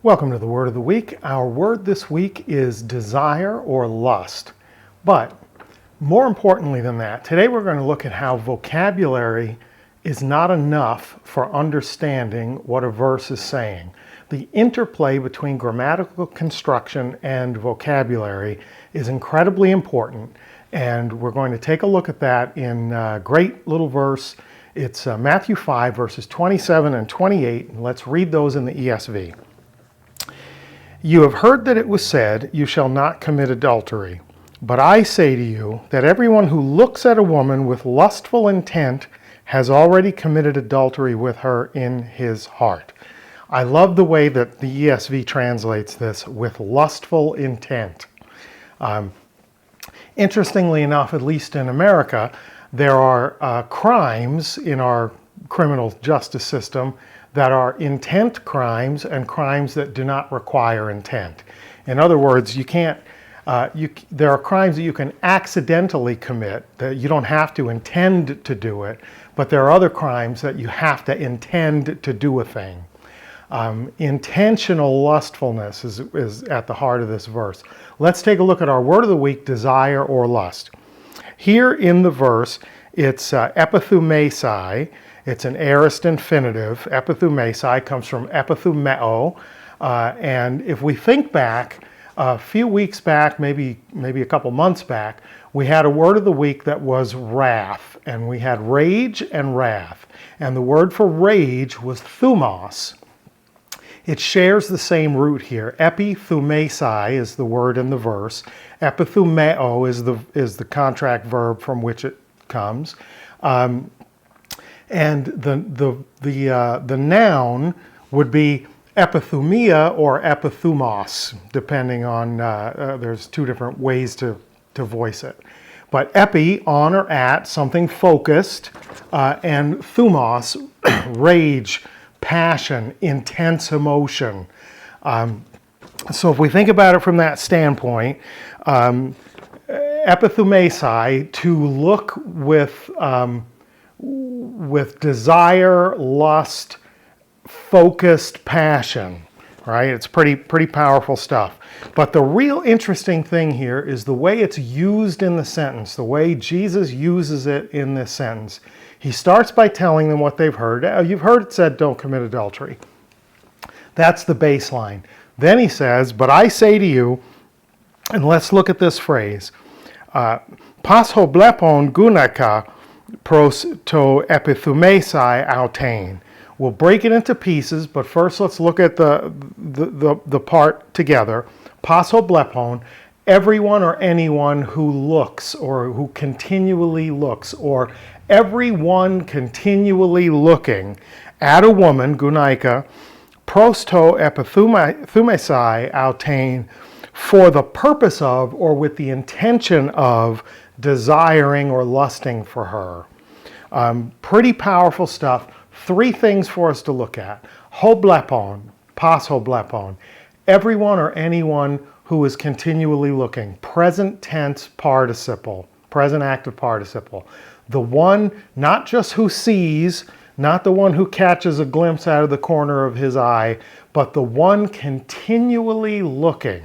Welcome to the Word of the Week. Our word this week is desire or lust. But more importantly than that, today we're going to look at how vocabulary is not enough for understanding what a verse is saying. The interplay between grammatical construction and vocabulary is incredibly important, and we're going to take a look at that in a great little verse. It's Matthew 5, verses 27 and 28, and let's read those in the ESV. You have heard that it was said, you shall not commit adultery. But I say to you that everyone who looks at a woman with lustful intent has already committed adultery with her in his heart. I love the way that the ESV translates this, with lustful intent. Interestingly enough, at least in America, there are crimes in our criminal justice system that are intent crimes and crimes that do not require intent. In other words, you can't. There are crimes that you can accidentally commit that you don't have to intend to do it, but there are other crimes that you have to intend to do a thing. Intentional lustfulness is at the heart of this verse. Let's take a look at our word of the week, desire or lust. Here in the verse, it's epithumesai. It's an aorist infinitive. Epithumesai comes from epithumeo. And if we think back, a few weeks back, maybe a couple months back, we had a word of the week that was wrath. And we had rage and wrath. And the word for rage was thumos. It shares the same root here. Epithumesai is the word in the verse. Epithumeo is the contract verb from which it comes. And the noun would be epithumia or epithumos, depending on, there's two different ways to voice it. But epi, on or at, something focused, and thumos, rage, passion, intense emotion. So if we think about it from that standpoint, epithumesai, to look with desire, lust, focused passion, right? It's pretty powerful stuff. But the real interesting thing here is the way it's used in the sentence, the way Jesus uses it in this sentence. He starts by telling them what they've heard. You've heard it said, don't commit adultery. That's the baseline. Then he says, but I say to you, and let's look at this phrase, pasho gunaka pros to epithumesai autein. We'll break it into pieces, but first let's look at the part together. Pasho, everyone or anyone who looks or who continually looks, or everyone continually looking at a woman, gunaika, prosto epithumesai autein, for the purpose of or with the intention of desiring or lusting for her. Pretty powerful stuff. Three things for us to look at. Hoblepon, pas hoblepon, everyone or anyone who is continually looking. Present tense participle, present active participle. The one, not just who sees, not the one who catches a glimpse out of the corner of his eye, but the one continually looking.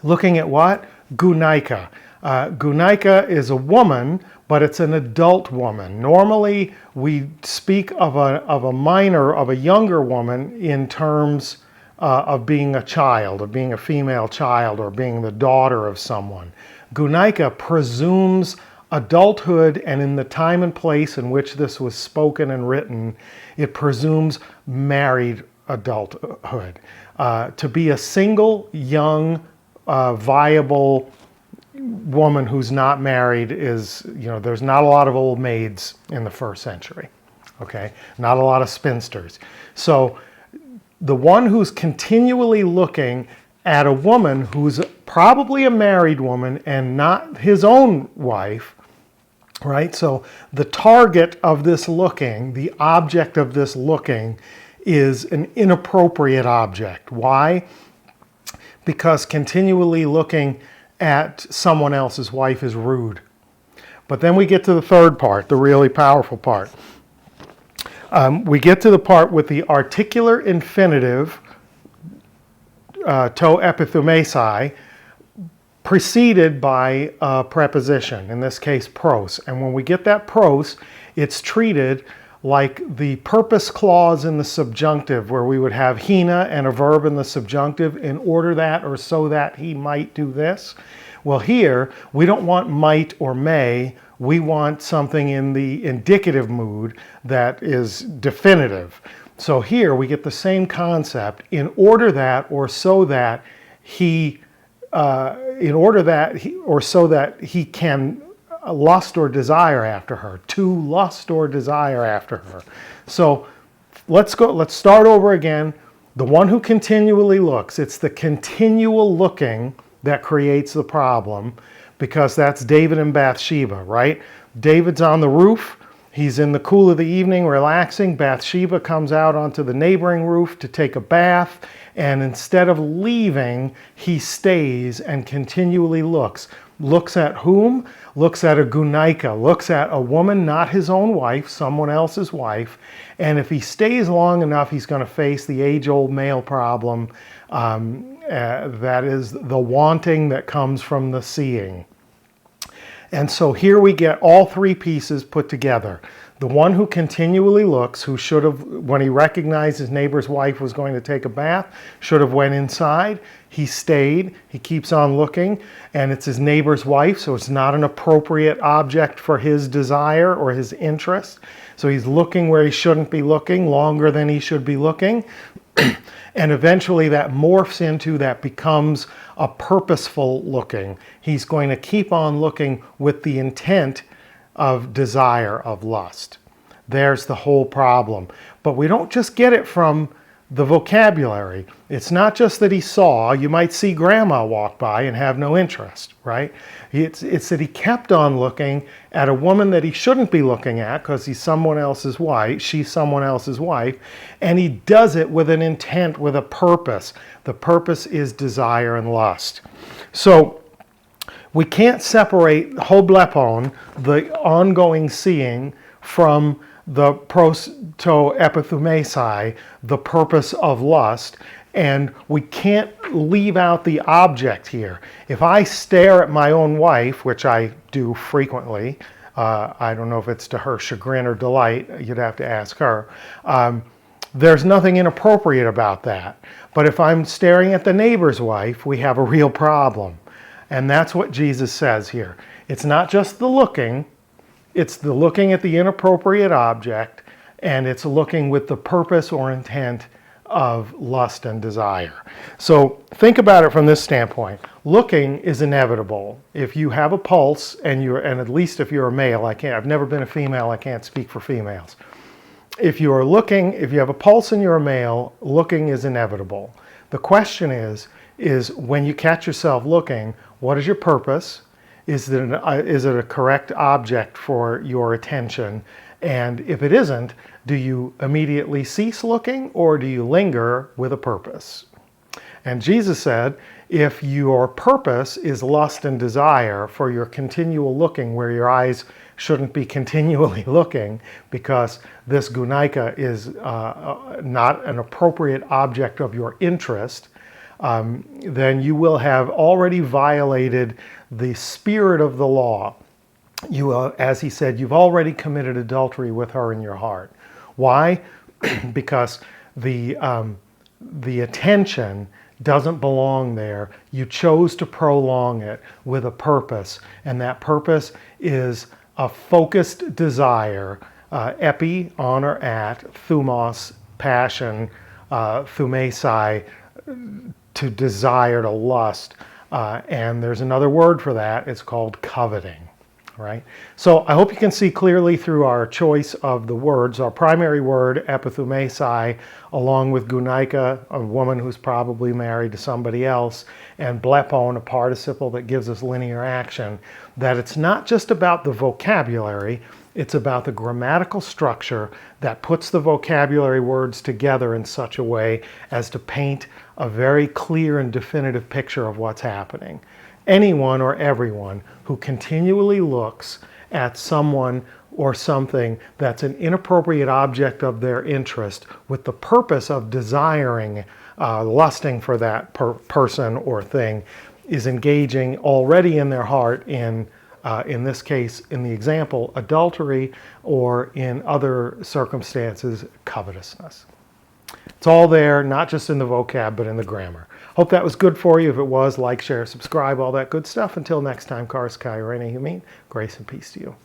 Looking at what? Gunaika. Gunaika is a woman, but it's an adult woman. Normally, we speak of a minor, of a younger woman in terms of being a child, of being a female child, or being the daughter of someone. Gunaika presumes adulthood, and in the time and place in which this was spoken and written, it presumes married adulthood. To be a single, young, viable woman who's not married is, there's not a lot of old maids in the first century, okay? Not a lot of spinsters. So the one who's continually looking at a woman who's probably a married woman and not his own wife, right? So the target of this looking, the object of this looking, is an inappropriate object. Why? Because continually looking at someone else's wife is rude. But then we get to the third part, the really powerful part. We get to the part with the articular infinitive to epithumesi, preceded by a preposition, in this case pros. And when we get that pros, it's treated like the purpose clause in the subjunctive, where we would have hina and a verb in the subjunctive, in order that or so that he might do this. Well, here we don't want might or may. We want something in the indicative mood that is definitive. So here we get the same concept, in order that or so that he or so that he can lust or desire after her, to lust or desire after her. So let's start over again. The one who continually looks, it's the continual looking that creates the problem, because that's David and Bathsheba, right? David's on the roof. He's in the cool of the evening relaxing. Bathsheba comes out onto the neighboring roof to take a bath, and instead of leaving, he stays and continually looks. Looks at whom? Looks at a gunaika, looks at a woman, not his own wife, someone else's wife. And if he stays long enough, he's going to face the age-old male problem, that is the wanting that comes from the seeing. And so here we get all three pieces put together. The one who continually looks, who should have, when he recognized his neighbor's wife was going to take a bath, should have went inside. He stayed. He keeps on looking, and it's his neighbor's wife, so it's not an appropriate object for his desire or his interest. So he's looking where he shouldn't be looking, longer than he should be looking. And eventually that morphs into, that becomes a purposeful looking. He's going to keep on looking with the intent of desire, of lust. There's the whole problem. But we don't just get it from the vocabulary. It's not just that he saw. You might see grandma walk by and have no interest, right? It's that he kept on looking at a woman that he shouldn't be looking at, because he's someone else's wife, she's someone else's wife, and he does it with an intent, with a purpose. The purpose is desire and lust. So we can't separate hoblepon, the ongoing seeing, from the pros to epithumesi, the purpose of lust, and we can't leave out the object here. If I stare at my own wife, which I do frequently, I don't know if it's to her chagrin or delight, you'd have to ask her, there's nothing inappropriate about that. But if I'm staring at the neighbor's wife, we have a real problem. And that's what Jesus says here. It's not just the looking, it's the looking at the inappropriate object, and it's looking with the purpose or intent of lust and desire. So think about it from this standpoint. Looking is inevitable. If you have a pulse, and at least if you're a male, I've never been a female, I can't speak for females. If you are looking, if you have a pulse and you're a male, looking is inevitable. The question is when you catch yourself looking, what is your purpose? Is it a correct object for your attention? And if it isn't, do you immediately cease looking, or do you linger with a purpose? And Jesus said, if your purpose is lust and desire for your continual looking, where your eyes shouldn't be continually looking, because this gunaika is not an appropriate object of your interest, then you will have already violated the spirit of the law. As he said, you've already committed adultery with her in your heart. Why? Because the attention doesn't belong there. You chose to prolong it with a purpose, and that purpose is a focused desire, epi, on or at, thumos, passion, thumesai, to desire, to lust. And there's another word for that. It's called coveting, right? So I hope you can see clearly through our choice of the words. Our primary word, epithumesai, along with gunaika, a woman who's probably married to somebody else, and blepon, a participle that gives us linear action, that it's not just about the vocabulary, it's about the grammatical structure that puts the vocabulary words together in such a way as to paint a very clear and definitive picture of what's happening. Anyone or everyone who continually looks at someone or something that's an inappropriate object of their interest with the purpose of desiring, lusting for that person or thing, is engaging already in their heart in this case, in the example, adultery, or in other circumstances, covetousness. It's all there, not just in the vocab, but in the grammar. Hope that was good for you. If it was, like, share, subscribe, all that good stuff. Until next time, Karis Kai, Rene Humine, grace and peace to you.